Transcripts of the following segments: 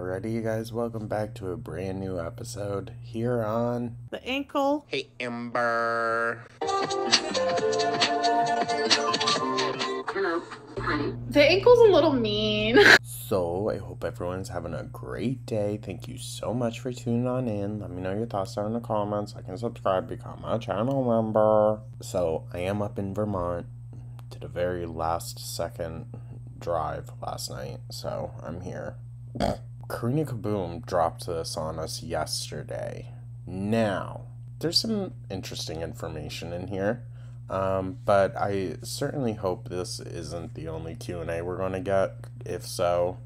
Alrighty, you guys, welcome back to a brand new episode here on The ankle. Hey Amber. The ankle's a little mean. So, I hope everyone's having a great day. Thank you so much for tuning on in. Let me know your thoughts down in the comments. Like and subscribe, become a channel member. So, I am up in Vermont. Did a very last second drive last night, so I'm here. Karina Kaboom dropped this on us yesterday. Now, there's some interesting information in here, but I certainly hope this isn't the only Q&A we're going to get. If so,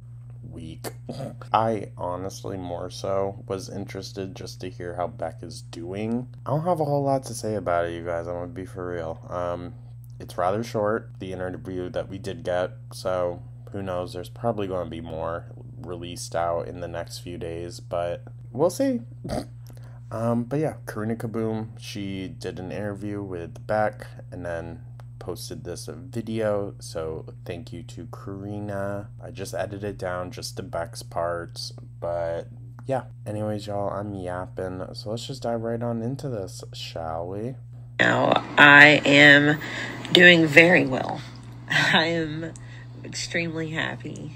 weak. I honestly more so was interested just to hear how Beck is doing. I don't have a whole lot to say about it, you guys. I'm going to be for real. It's rather short, the interview that we did get, so who knows, there's probably going to be more released out in the next few days, but we'll see. But yeah, Karina Kaboom, she did an interview with Beck and then posted this video, so thank you to Karina. I just edited it down just to Beck's parts, but yeah. Anyways, y'all, I'm yapping, so let's just dive right on into this, shall we? Now, I am doing very well. I am extremely happy.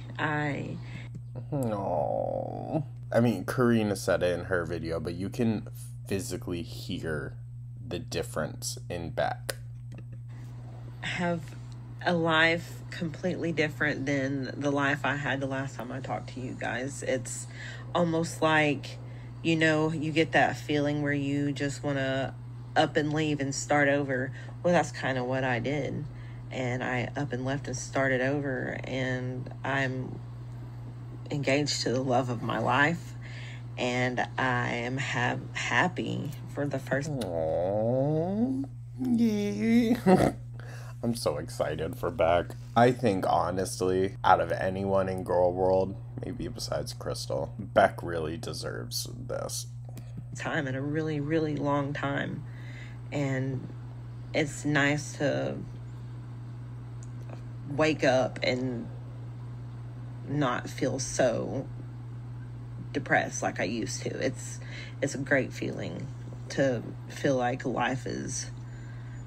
No. I mean, Karina said it in her video, but you can physically hear the difference in Beck. Have a life completely different than the life I had the last time I talked to you guys. It's almost like, you know, you get that feeling where you just want to up and leave and start over. Well, that's kind of what I did. And I up and left and started over, and I'm engaged to the love of my life, and I am happy for the first. Aww. Yeah. I'm so excited for Beck. I think, honestly, out of anyone in Girl World, maybe besides Crystal, Beck really deserves this. Time in a really, really long time. And it's nice to wake up and not feel so depressed like I used to. It's a great feeling to feel like life is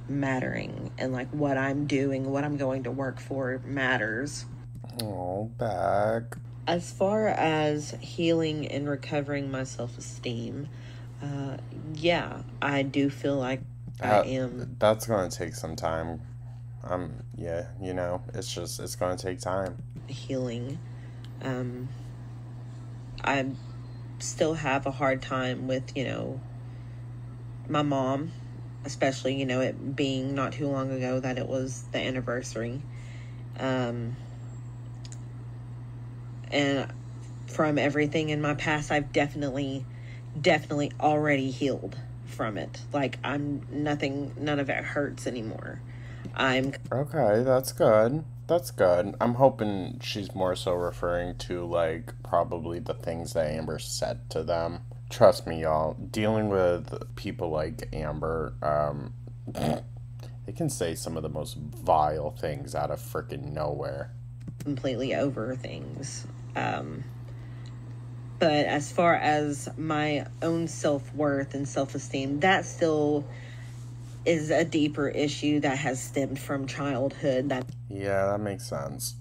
mattering and like what I'm doing, what I'm going to work for matters. Oh, Beck. As far as healing and recovering my self-esteem, yeah, I do feel like I am. That's going to take some time. Yeah, you know, it's going to take time. Healing. I still have a hard time with, you know, my mom, especially, you know, it being not too long ago that it was the anniversary. And from everything in my past, I've definitely already healed from it. Like, none of it hurts anymore. Okay, that's good. That's good. I'm hoping she's more so referring to, like, probably the things that Amber said to them. Trust me, y'all, dealing with people like Amber, they can say some of the most vile things out of freaking nowhere. Completely over things. But as far as my own self-worth and self-esteem, that still is a deeper issue that has stemmed from childhood. Yeah, that makes sense.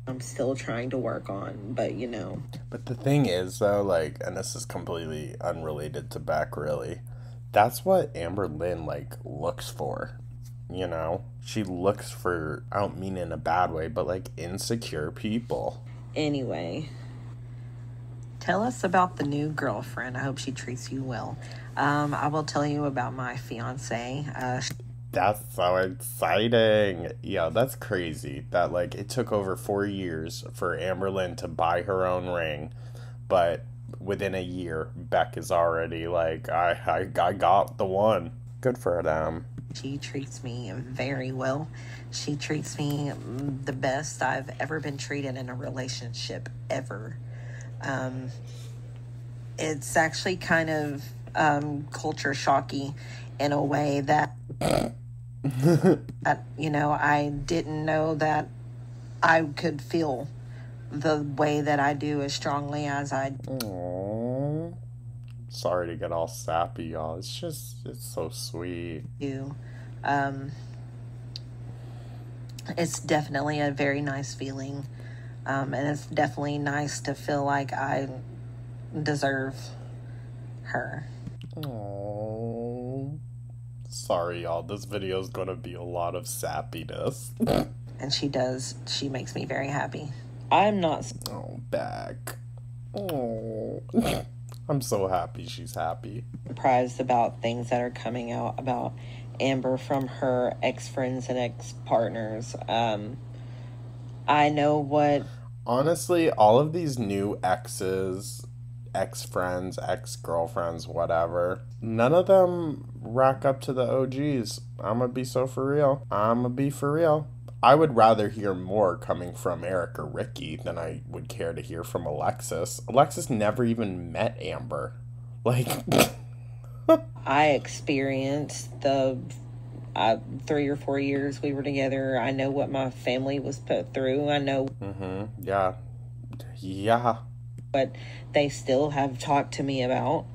I'm still trying to work on, but you know. But the thing is, though, like, and this is completely unrelated to Beck, really, that's what Amberlynn, like, looks for, you know? She looks for, I don't mean in a bad way, but, like, insecure people. Anyway, tell us about the new girlfriend. I hope she treats you well. I will tell you about my fiance. That's so exciting. Yeah, that's crazy that, like, it took over 4 years for Amberlynn to buy her own ring, but within a year, Beck is already like, I got the one. Good for them. She treats me very well. She treats me the best I've ever been treated in a relationship, ever. It's actually kind of culture shocky in a way that you know, I didn't know that I could feel the way that I do as strongly as I Aww. Sorry to get all sappy, y'all. It's so sweet. do. It's definitely a very nice feeling. And it's definitely nice to feel like I deserve her. Aww. Sorry, y'all. This video is going to be a lot of sappiness. And she makes me very happy. I'm not Oh, Beck. Oh. I'm so happy she's happy. surprised about things that are coming out about Amber from her ex-friends and ex-partners. I know what... Honestly, all of these new exes, ex-friends, ex-girlfriends, whatever, none of them rack up to the OGs. I'm gonna be for real. I would rather hear more coming from Eric or Ricky than I would care to hear from Alexis. Alexis never even met Amber. Like... I experienced the 3 or 4 years we were together. I know what my family was put through. I know Yeah. what they still have talked to me about.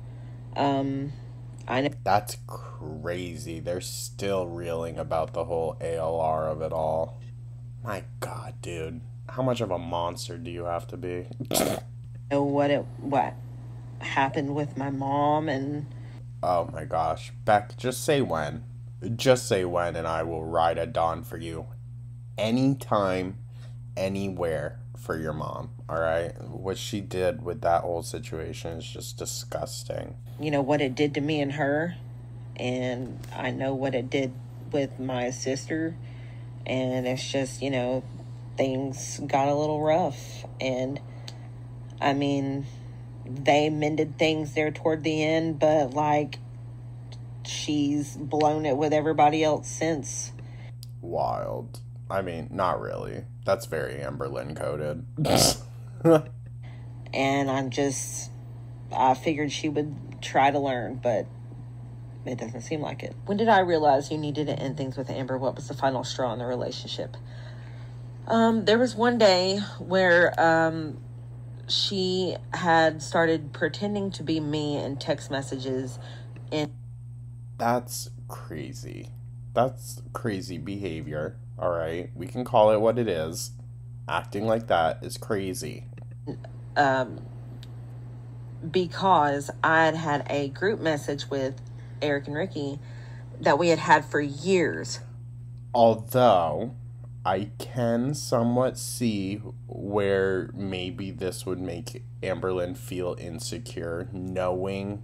I know That's crazy. They're still reeling about the whole ALR of it all. My God, dude. How much of a monster do you have to be? what happened with my mom, and Oh my gosh. Beck, just say when. Just say when and I will ride a dawn for you. Anytime, anywhere for your mom, alright? What she did with that whole situation is just disgusting. you know what it did to me and her, and I know what it did with my sister, and it's just, things got a little rough. And I mean, they mended things there toward the end, but like, she's blown it with everybody else since. Wild. I mean, not really. That's very Amberlynn coded. And I figured she would try to learn, but it doesn't seem like it. When did I realize you needed to end things with Amber? What was the final straw in the relationship? There was one day where she had started pretending to be me in text messages. That's crazy. That's crazy behavior. Alright? We can call it what it is. Acting like that is crazy. Because I'd had a group message with Eric and Ricky that we had had for years. Although, I can somewhat see where maybe this would make Amberlynn feel insecure, knowing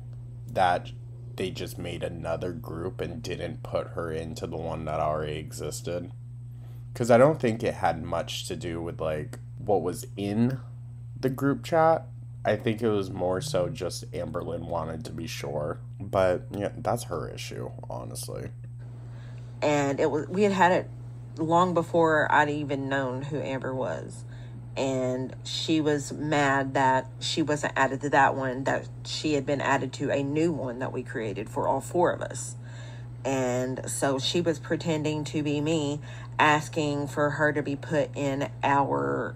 that they just made another group and didn't put her into the one that already existed. Because I don't think it had much to do with, like, what was in the group chat. I think it was more so just Amberlynn wanted to be sure. But, yeah, that's her issue, honestly. And we had it long before I'd even known who Amber was. And she was mad that she wasn't added to that one, that she had been added to a new one that we created for all 4 of us. And so she was pretending to be me, asking for her to be put in our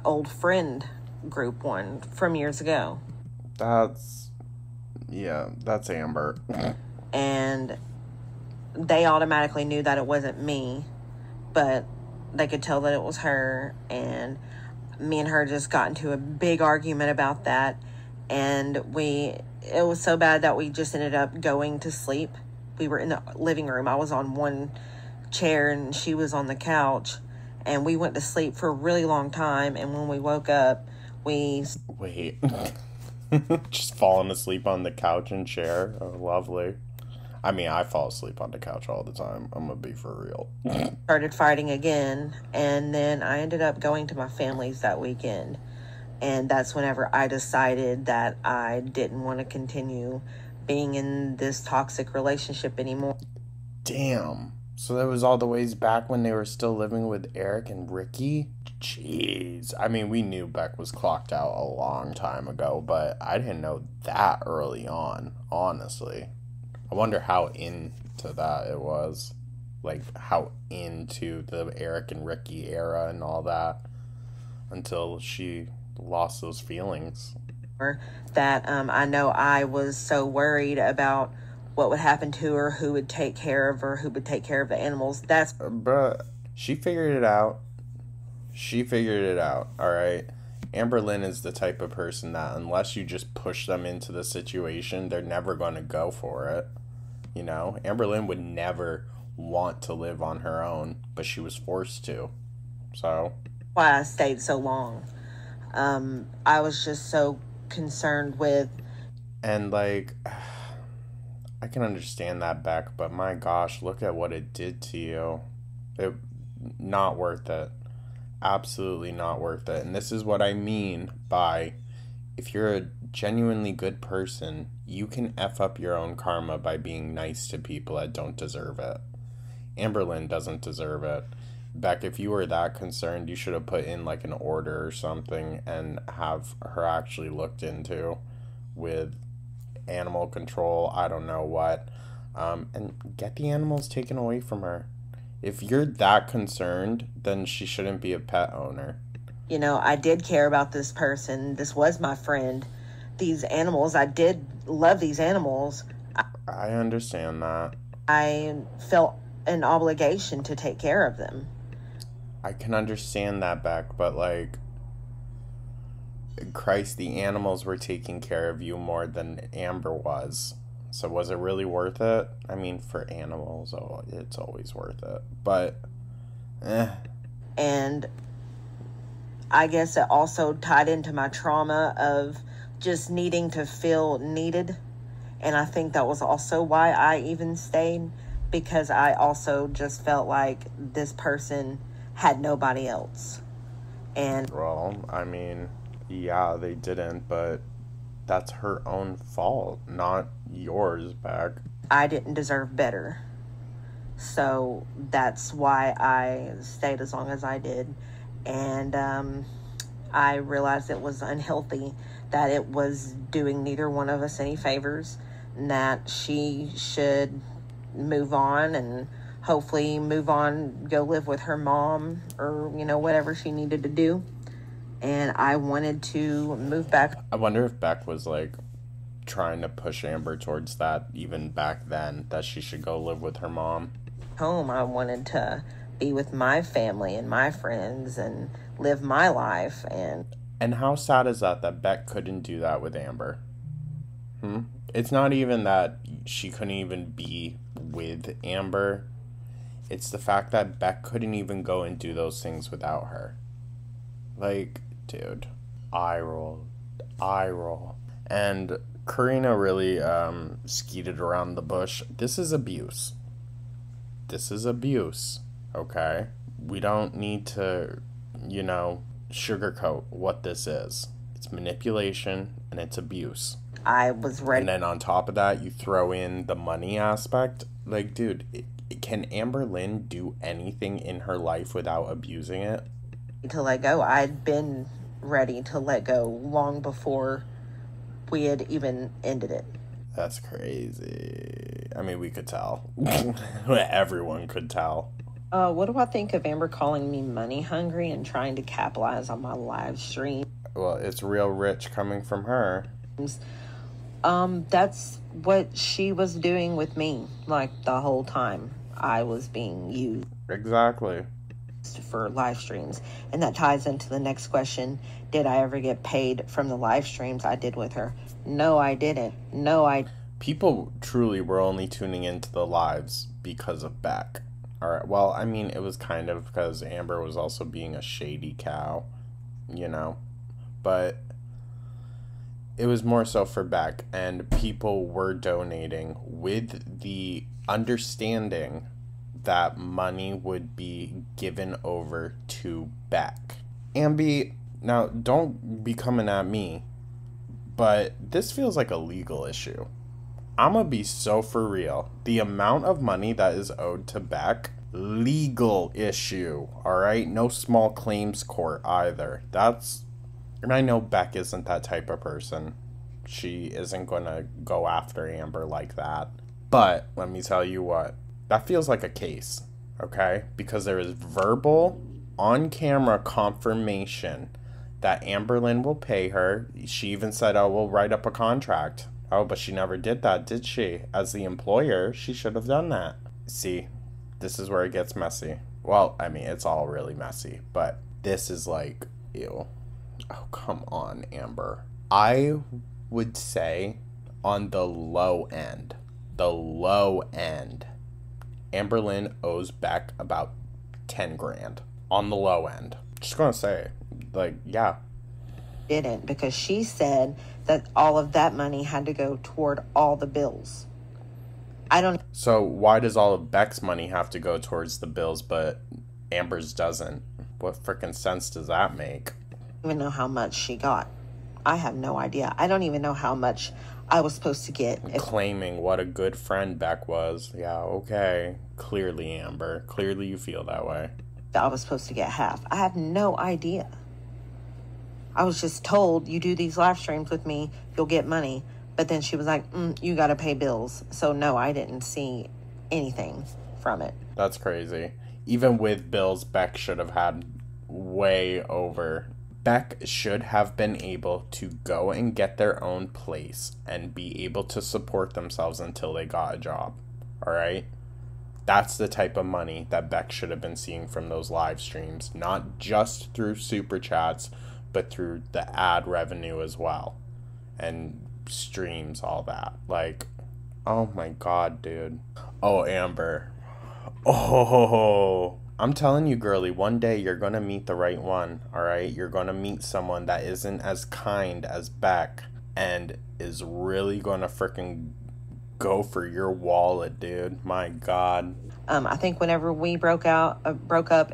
old friend group one from years ago. That's Amber. And they automatically knew that it wasn't me, but they could tell that it was her. And me and her just got into a big argument about that. And it was so bad that we just ended up going to sleep. We were in the living room. I was on one chair and she was on the couch. And we went to sleep for a really long time. And when we woke up, Wait. Just falling asleep on the couch and chair. Oh, lovely. I mean, I fall asleep on the couch all the time. I'm gonna be for real. started fighting again. And then I ended up going to my family's that weekend. And that's whenever I decided that I didn't want to continue being in this toxic relationship anymore. Damn. So that was all the ways back when they were still living with Eric and Ricky? Jeez. I mean, we knew Beck was clocked out a long time ago, but I didn't know that early on, honestly. I wonder how into that it was. like how into the Eric and Ricky era and all that until she lost those feelings. That I know I was so worried about what would happen to her, who would take care of her, who would take care of the animals. That's Bruh, she figured it out. She figured it out, alright? Amberlynn is the type of person that unless you just push them into the situation, they're never going to go for it. You know? Amberlynn would never want to live on her own, but she was forced to. So why I stayed so long. I was just so concerned with... And, like, I can understand that, Beck, but my gosh, look at what it did to you. It not worth it. Absolutely not worth it. And this is what I mean by if you're a genuinely good person, you can F up your own karma by being nice to people that don't deserve it. Amberlynn doesn't deserve it. Beck, if you were that concerned, you should have put in like an order or something and have her actually looked into with animal control, I don't know what, and get the animals taken away from her. If you're that concerned, then she shouldn't be a pet owner. You know, I did care about this person. This was my friend. These animals, I did love these animals. I understand that. I felt an obligation to take care of them. I can understand that, Beck, but like, Christ, the animals were taking care of you more than Amber was. So was it really worth it? I mean, for animals, oh, it's always worth it. But, And I guess it also tied into my trauma of just needing to feel needed. And I think that was also why I even stayed, because I also just felt like this person had nobody else. And well, I mean, yeah, they didn't, but that's her own fault, not yours, Beck. I didn't deserve better. So that's why I stayed as long as I did. And I realized it was unhealthy, that it was doing neither one of us any favors, and that she should move on and hopefully move on, go live with her mom or, you know, whatever she needed to do. And I wanted to move back. I wonder if Beck was like trying to push Amber towards that even back then, that she should go live with her mom. Home, I wanted to be with my family and my friends and live my life. And how sad is that Beck couldn't do that with Amber? It's not even that she couldn't even be with Amber. It's the fact that Beck couldn't even go and do those things without her. Like, dude, eye roll. And Karina really skeeted around the bush. This is abuse. Okay? We don't need to, you know, sugarcoat what this is. It's manipulation and it's abuse. I was ready. And then on top of that, you throw in the money aspect. Like, dude, can Amberlynn do anything in her life without abusing it? To let go. I'd been ready to let go long before we had even ended it. That's crazy. I mean, we could tell. Everyone could tell. What do I think of Amber calling me money hungry and trying to capitalize on my live stream? Well, it's real rich coming from her. That's what she was doing with me, like, the whole time I was being used. Exactly. For live streams. And that ties into the next question. Did I ever get paid from the live streams I did with her? No, I didn't. People truly were only tuning into the lives because of Beck. All right. Well, I mean, it was kind of because Amber was also being a shady cow, you know. But it was more so for Beck, and people were donating with the understanding that money would be given over to Beck. Ambi, now don't be coming at me, but this feels like a legal issue. I'm gonna be so for real. The amount of money that is owed to Beck, legal issue, alright? No small claims court either. And I know Beck isn't that type of person. She isn't gonna go after Amber like that. But let me tell you what, that feels like a case. okay? Because there is verbal, on-camera confirmation that Amberlynn will pay her. She even said, oh, we'll write up a contract. Oh, but she never did that, did she? As the employer, she should have done that. See, this is where it gets messy. Well, I mean, it's all really messy, but this is like, ew. Oh, come on, Amber. I would say on the low end, Amberlynn owes Beck about 10 grand. On the low end. Just gonna say, like, yeah. Didn't, because she said that all of that money had to go toward all the bills. I don't. So why does all of Beck's money have to go towards the bills, but Amber's doesn't? What frickin' sense does that make? Even know how much she got. I have no idea. I don't even know how much I was supposed to get. Claiming what a good friend Beck was. Yeah, okay. Clearly, Amber. Clearly you feel that way. I was supposed to get half. I have no idea. I was just told, you do these live streams with me, you'll get money. But then she was like, you got to pay bills. So no, I didn't see anything from it. That's crazy. Even with bills, Beck should have had way over. Beck should have been able to go and get their own place and be able to support themselves until they got a job. All right? That's the type of money that Beck should have been seeing from those live streams. Not just through super chats, but through the ad revenue as well. And streams, all that. Like, oh my god, dude. Oh, Amber. Oh, I'm telling you, girly, one day you're gonna meet the right one, alright? You're gonna meet someone that isn't as kind as Beck and is really gonna freaking go for your wallet, dude. My god. I think whenever we broke up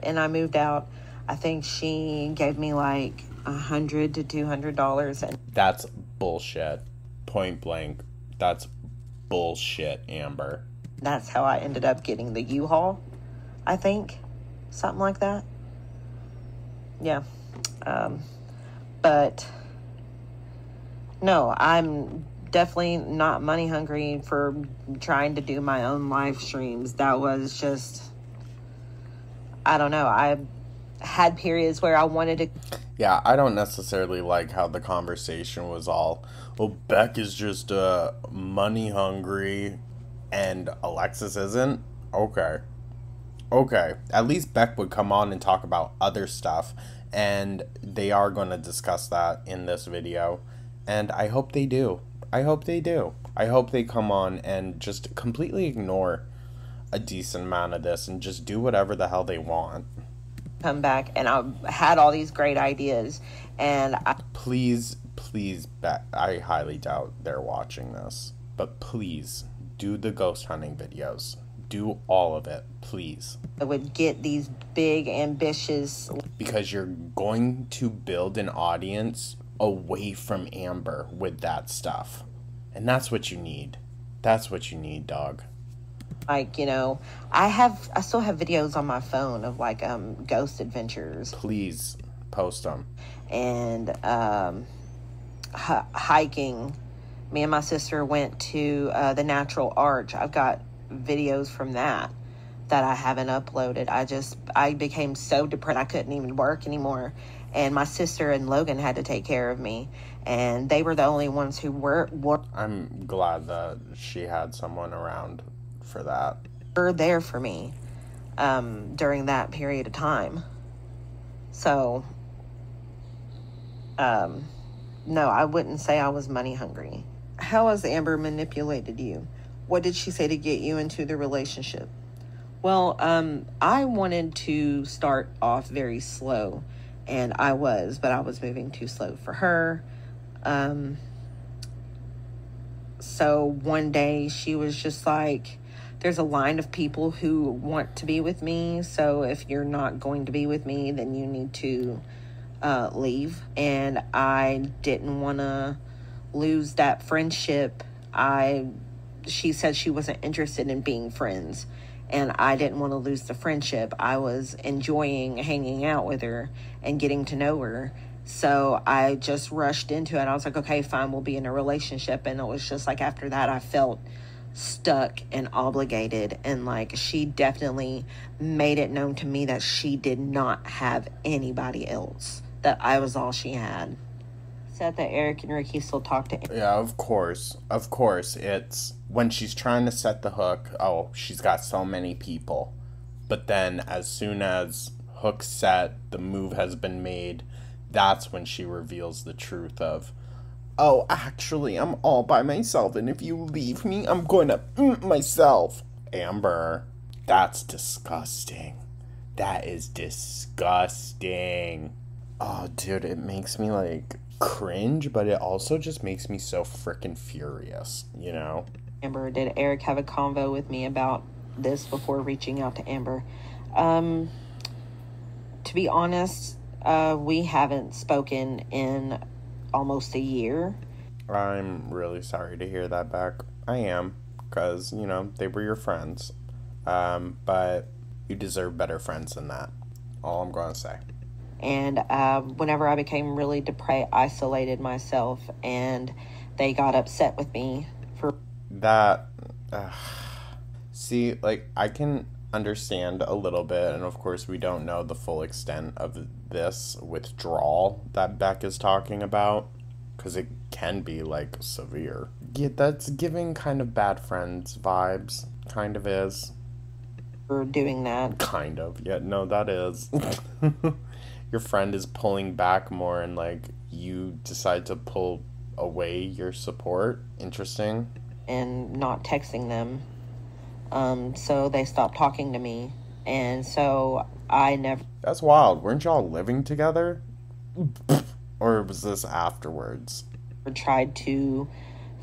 and I moved out, I think she gave me like $100 to $200. And that's bullshit. Point blank. That's bullshit, Amber. That's how I ended up getting the U-Haul, I think. Something like that. Yeah. But no, I'm definitely not money hungry for trying to do my own live streams. That was just, I don't know. I had periods where I wanted to. Yeah, I don't necessarily like how the conversation was all, well, Beck is just money hungry and Alexis isn't. Okay, at least Beck would come on and talk about other stuff, and they are going to discuss that in this video, and I hope they do. I hope they come on and just completely ignore a decent amount of this and just do whatever the hell they want. Come back, and I had all these great ideas, and Please, Beck, I highly doubt they're watching this, but please do the ghost hunting videos. Do all of it, please. I would get these big, ambitious. Because you're going to build an audience away from Amber with that stuff. And that's what you need. That's what you need, dog. Like, you know, I still have videos on my phone of like ghost adventures. Please post them. And hiking. Me and my sister went to the Natural Arch. I've got videos from that I haven't uploaded. I became so depressed I couldn't even work anymore, and my sister and Logan had to take care of me, and they were the only ones who were I'm glad that she had someone around for that. Were there for me during that period of time. So no, I wouldn't say I was money hungry. How has Amber manipulated you? What did she say to get you into the relationship? Well, I wanted to start off very slow, and I was moving too slow for her. So one day she was just like, there's a line of people who want to be with me, so if you're not going to be with me, then you need to leave. And I didn't want to lose that friendship. She said she wasn't interested in being friends, and I didn't want to lose the friendship. I was enjoying hanging out with her and getting to know her, so I just rushed into it. I was like, okay, fine, we'll be in a relationship. And it was just like, after that, I felt stuck and obligated, and like she definitely made it known to me that she did not have anybody else, that I was all she had. Said that Eric and Ricky still talk to Yeah, of course. It's when she's trying to set the hook, oh, she's got so many people. But then as soon as hook's set, the move has been made, that's when she reveals the truth of, oh, actually, I'm all by myself, and if you leave me, I'm going to myself. Amber, that's disgusting. That is disgusting. Oh, dude, it makes me, like, cringe, but it also just makes me so freaking furious, you know? Amber. Did Eric have a convo with me about this before reaching out to Amber? To be honest, we haven't spoken in almost a year. I'm really sorry to hear that, Beck. I am, because, you know, they were your friends. But you deserve better friends than that. All I'm going to say. And whenever I became really depressed, I isolated myself, and they got upset with me for that. See, like, I can understand a little bit, and of course we don't know the full extent of this withdrawal that Beck is talking about, because it can be, like, severe. Yeah, that's giving kind of bad friends vibes. Kind of is. for doing that. Kind of. Yeah, no, that is. Your friend is pulling back more, and, like, you decide to pull away your support. Interesting. And not texting them. So they stopped talking to me. And so I never... That's wild. Weren't y'all living together? Or was this afterwards? tried to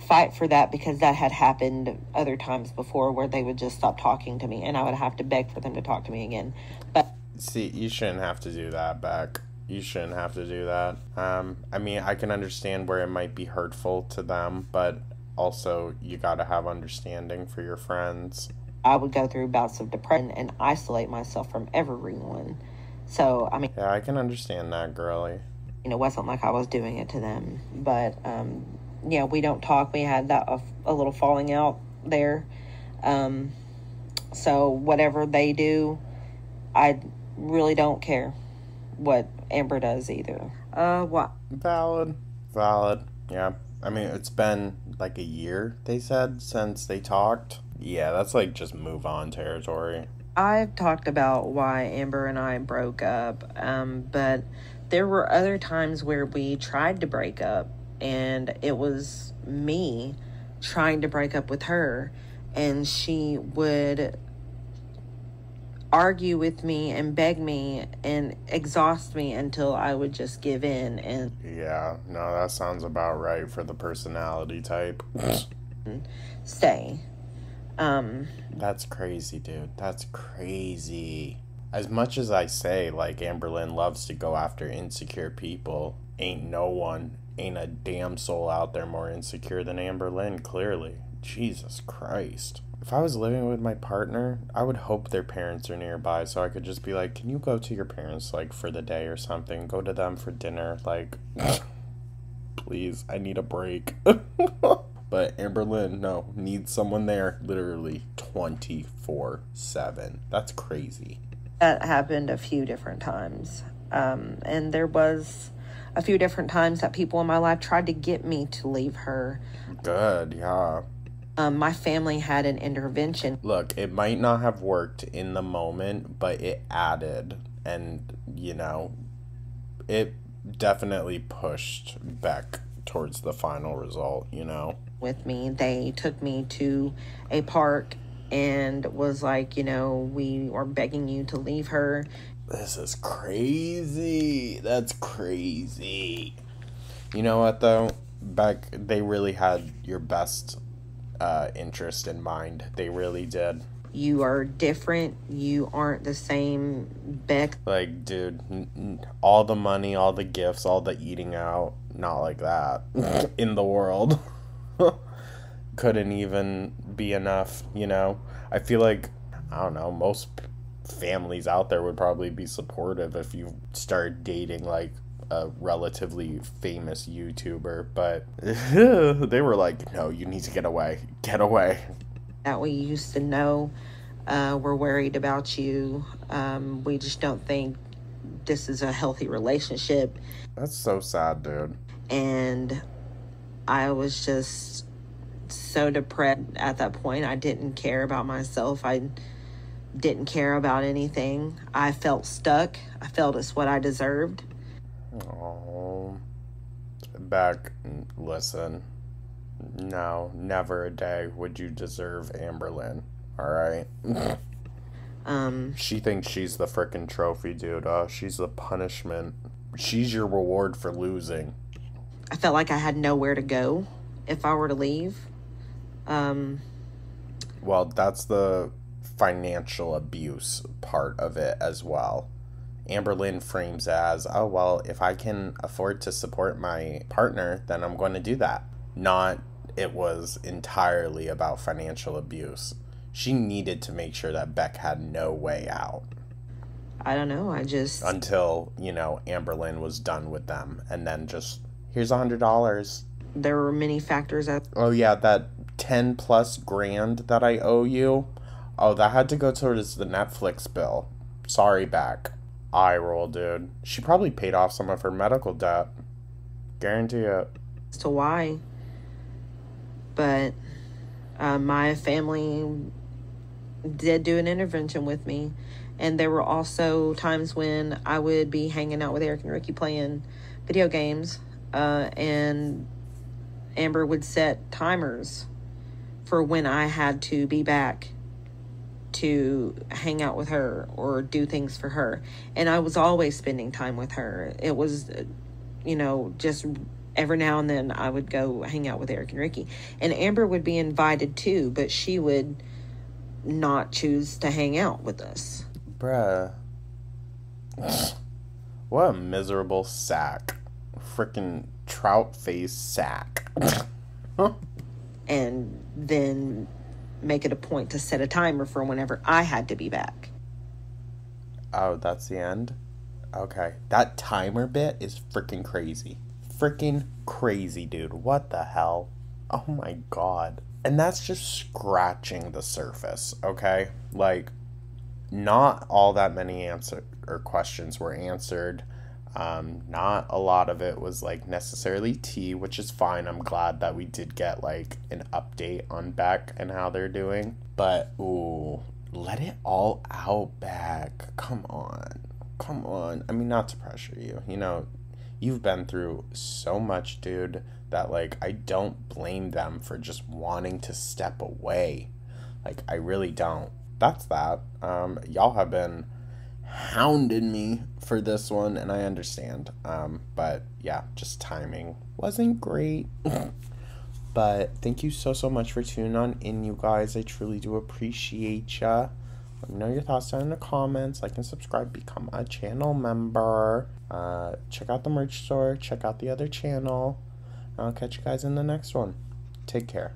fight for that, because that had happened other times before where they would just stop talking to me and I would have to beg for them to talk to me again. But see, you shouldn't have to do that, Beck. You shouldn't have to do that. I mean, I can understand where it might be hurtful to them, but also you gotta have understanding for your friends. I would go through bouts of depression and isolate myself from everyone. So, I mean... Yeah, I can understand that, girly. You know, it wasn't like I was doing it to them. But, yeah, we don't talk. We had that a little falling out there. So whatever they do, I really don't care what Amber does either. What? Valid. Yeah. I mean, it's been like a year, they said, since they talked. Yeah, that's like just move on territory. I've talked about why Amber and I broke up, but there were other times where we tried to break up, and it was me trying to break up with her, and she would argue with me and beg me and exhaust me until I would just give in. And yeah, no, that sounds about right for the personality type. stay. That's crazy, dude. That's crazy. As much as I say, like, Amberlynn loves to go after insecure people, ain't a damn soul out there more insecure than Amberlynn, clearly. Jesus Christ. If I was living with my partner, I would hope their parents are nearby so I could just be like, can you go to your parents, like, for the day or something? Go to them for dinner, like, please, I need a break. But Amberlynn, no, needs someone there literally 24/7. That's crazy. That happened a few different times. And there was a few different times that people in my life tried to get me to leave her. Good, yeah. My family had an intervention. Look, it might not have worked in the moment, but it added, and, you know, it definitely pushed Beck towards the final result, you know? With me, they took me to a park and was like, you know, we are begging you to leave her. This is crazy. That's crazy. You know what, though? Beck, they really had your best interest in mind. They really did. You are different. You aren't the same Beck. Like, dude, all the money, all the gifts, all the eating out, not like that in the world. Couldn't even be enough, you know? I feel like, I don't know, most families out there would probably be supportive if you start dating, like, a relatively famous YouTuber, but they were like, no, you need to get away. that we used to know were worried about you. We just don't think this is a healthy relationship. That's so sad, dude. And I was just so depressed at that point. I didn't care about myself. I didn't care about anything. I felt stuck. I felt it's what I deserved. Oh, Beck, listen. No, never a day would you deserve Amberlynn. Alright? She thinks she's the frickin' trophy, dude. She's the punishment. She's your reward for losing. I felt like I had nowhere to go if I were to leave. Well, that's the financial abuse part of it as well. Amberlynn frames as, oh, well, if I can afford to support my partner, then I'm going to do that. Not, it was entirely about financial abuse. She needed to make sure that Beck had no way out. I don't know, Until, Amberlynn was done with them. And then just, here's $100. There were many factors. Oh, yeah, that 10 plus grand that I owe you. Oh, that had to go towards the Netflix bill. Sorry, Beck. Eye roll, dude. She probably paid off some of her medical debt. Guarantee it. As to why. But my family did do an intervention with me. And there were also times when I would be hanging out with Eric and Ricky playing video games. And Amber would set timers for when I had to be back to hang out with her or do things for her. And I was always spending time with her. It was, just every now and then I would go hang out with Eric and Ricky. And Amber would be invited too, but she would not choose to hang out with us. Bruh. What a miserable sack. Frickin' trout face sack. And then make it a point to set a timer for whenever I had to be back. Oh, that's the end? Okay. That timer bit is freaking crazy. Freaking crazy, dude. What the hell? Oh my god. And that's just scratching the surface, okay? Like, not all that many questions were answered. Not a lot of it was like necessarily tea, which is fine. I'm glad that we did get like an update on Beck and how they're doing. But ooh, let it all out, Beck. Come on. I mean, not to pressure you. You've been through so much, dude, that like I don't blame them for just wanting to step away. Like, I really don't. That's that. Y'all have been hounding me for this one, and I understand. But yeah, just timing wasn't great. But thank you so much for tuning on in, you guys. I truly do appreciate ya. Let me know your thoughts down in the comments. Like and subscribe, become a channel member. Check out the merch store, check out the other channel. I'll catch you guys in the next one. Take care.